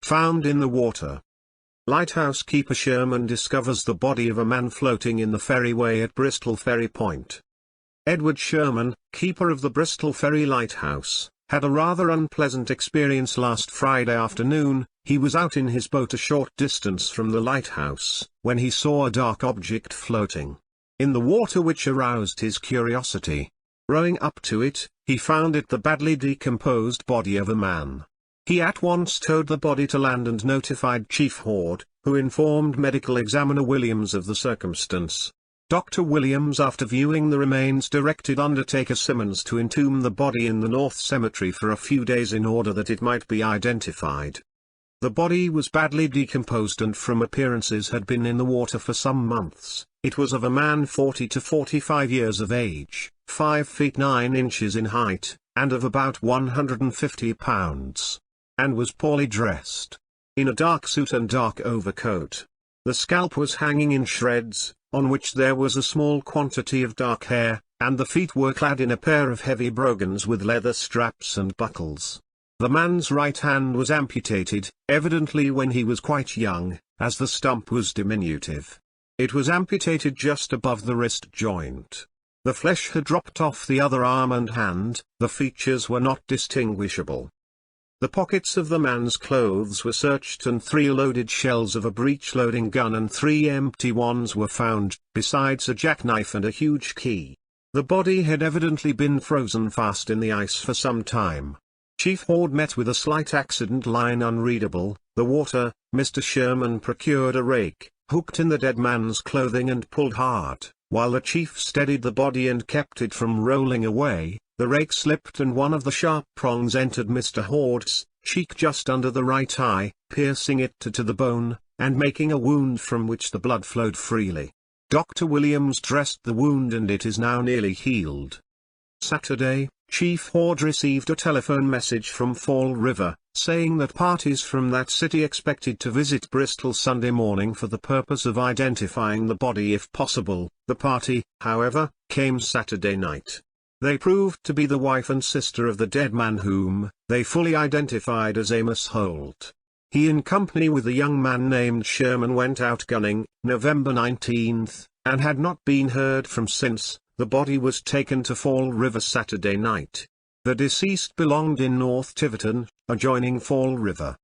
found in the water. Lighthouse keeper Sherman discovers the body of a man floating in the ferryway at Bristol Ferry Point. Edward Sherman, keeper of the Bristol Ferry Lighthouse, had a rather unpleasant experience last Friday afternoon. He was out in his boat a short distance from the lighthouse, when he saw a dark object floating in the water, which aroused his curiosity. Rowing up to it, he found it the badly decomposed body of a man. He at once towed the body to land and notified Chief Rhode, who informed Medical Examiner Williams of the circumstance. Dr. Williams, after viewing the remains, directed Undertaker Simmons to entomb the body in the North Cemetery for a few days in order that it might be identified. The body was badly decomposed and from appearances had been in the water for some months. It was of a man 40 to 45 years of age, 5 feet 9 inches in height, and of about 150 pounds. And was poorly dressed, in a dark suit and dark overcoat. The scalp was hanging in shreds, on which there was a small quantity of dark hair, and the feet were clad in a pair of heavy brogans with leather straps and buckles. The man's right hand was amputated, evidently when he was quite young, as the stump was diminutive. It was amputated just above the wrist joint. The flesh had dropped off the other arm and hand, the features were not distinguishable. The pockets of the man's clothes were searched and 3 loaded shells of a breech-loading gun and 3 empty ones were found, besides a jackknife and a huge key. The body had evidently been frozen fast in the ice for some time. Chief Rhode met with a slight accident line unreadable, the water. Mr. Sherman procured a rake, hooked in the dead man's clothing and pulled hard, while the chief steadied the body and kept it from rolling away. The rake slipped and one of the sharp prongs entered Mr. Rhode's cheek just under the right eye, piercing it to the bone, and making a wound from which the blood flowed freely. Dr. Williams dressed the wound and it is now nearly healed. Saturday, Chief Rhode received a telephone message from Fall River, saying that parties from that city expected to visit Bristol Sunday morning for the purpose of identifying the body if possible. The party, however, came Saturday night. They proved to be the wife and sister of the dead man, whom they fully identified as Amos Holt. He, in company with a young man named Sherman, went out gunning, November 19th, and had not been heard from since. The body was taken to Fall River Saturday night. The deceased belonged in North Tiverton, adjoining Fall River.